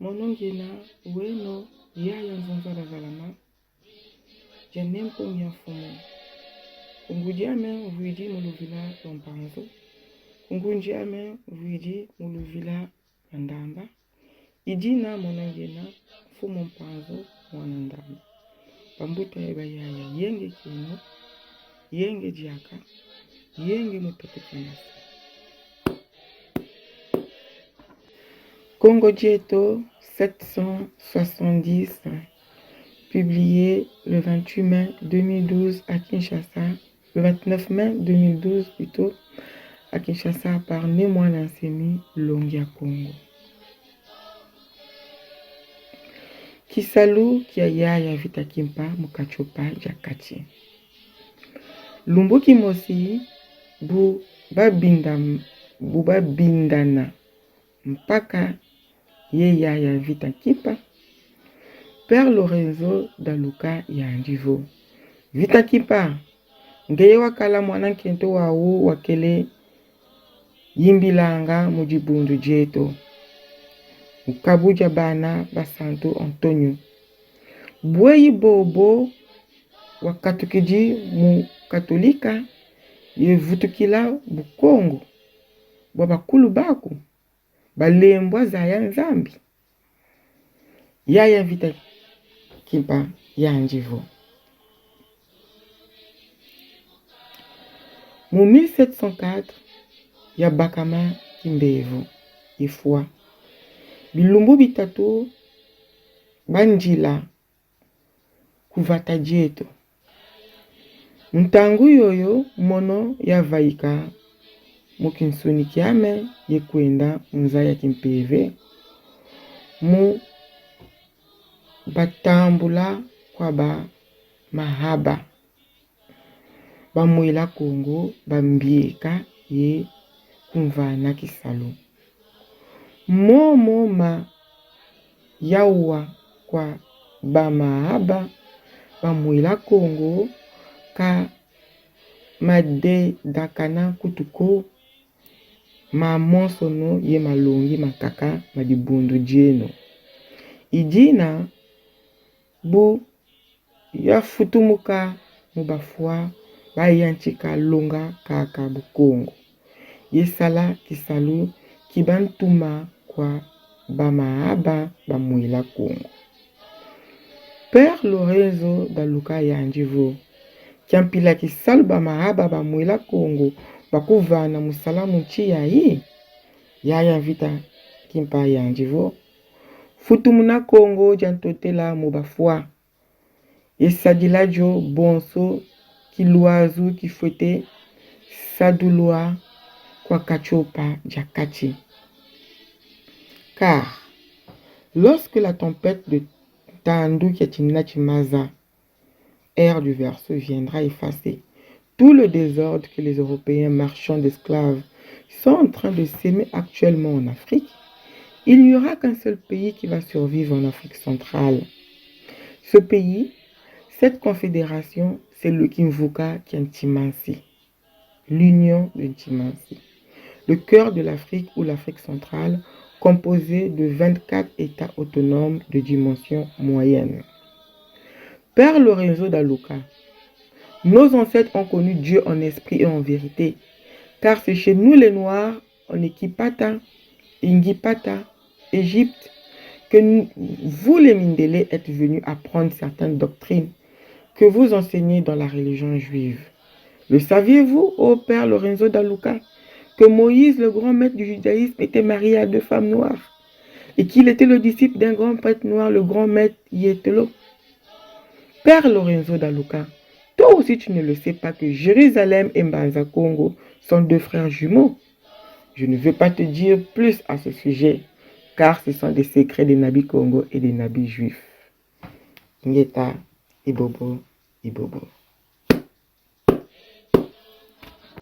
monongena weno yaya nzonzala zalama janempo nyafumo kungudiame vuidi muluvila lompanzo kungundiame vuidi muluvila mandamba idina monongena fumo mpanzo mwanandamba pambuta eba yaya yenge kino yenge diaka yenge mutopekanasi Congo Dieto 770, publié le 28 mai 2012 à Kinshasa, le 29 mai 2012 plutôt, à Kinshasa par Némoine Nsemi Longia Congo. Kisalu Kiaya ya Vitakimpa Mukachopa Jakati. Lumbuki Mosi Bu Bindana mpaka ye ya Vitakimpa Père Lorenzo Daluka ya Ndivo. Vitakimpa ngeye wakala mwana kento wawu wakele yimbilanga mujibundu jeto. Ukabuja bana basanto Antonio. Bweyi bobo wakatukiji mu katolika ye vutukila bukongo. Babakulu baku balembwa zaya nzambi. Yaya Vitakimpa ya Ndivo. Mu 1704 ya Bakama Kimbevu ifwa. Bilumbu bitatu banjila kuvata jeto. Ntangu yoyo mono ya vaika mukinsuni kiame ye kwenda mzaya kimpeve mu batambula kwa ba mahaba bamwela Kongo bambieka ye kumvana Kisalu momo ma yawa kwa ba mahaba bamwela Kongo ka made dakana kutuko ma monsono ye malongi makaka madibundu jeno idina bu ya futumuka mubafua bayanchika longa kaka bukongo yesala Kisalu kibantuma kwa bamaaba bamwela Kongo. Père Lorenzo Daluka ya Ndivo kiampila Kisalu bamaaba bamwela Kongo bakuvana musalamu nchia hii yaya Vitakimpa ya Ndivo futumuna Kongo jantotela mubafua yesadilajo bonso kiluazu kifwete sadulua kwa kachopa jakati. Car lorsque la tempête de Tandu Chimaza, ère du verseau, viendra effacer tout le désordre que les Européens marchands d'esclaves sont en train de s'aimer actuellement en Afrique, il n'y aura qu'un seul pays qui va survivre en Afrique centrale. Ce pays, cette confédération, c'est le Kimvuka Kiantimansi, l'Union de Ntimansi, le cœur de l'Afrique ou l'Afrique centrale, composé de 24 États autonomes de dimension moyenne. Père Lorenzo Daluka, nos ancêtres ont connu Dieu en esprit et en vérité, car c'est chez nous les Noirs, en Ekipata, Ingipata, Égypte, que vous les Mindélé êtes venus apprendre certaines doctrines que vous enseignez dans la religion juive. Le saviez-vous, ô Père Lorenzo Daluka, que Moïse, le grand maître du judaïsme, était marié à 2 femmes noires et qu'il était le disciple d'un grand prêtre noir, le grand maître Yetelo? Père Lorenzo Daluka, toi aussi tu ne le sais pas que Jérusalem et Mbanza Congo sont 2 frères jumeaux. Je ne veux pas te dire plus à ce sujet, car ce sont des secrets des nabis Congo et des nabis juifs. Ngeta, Ibobo, Ibobo.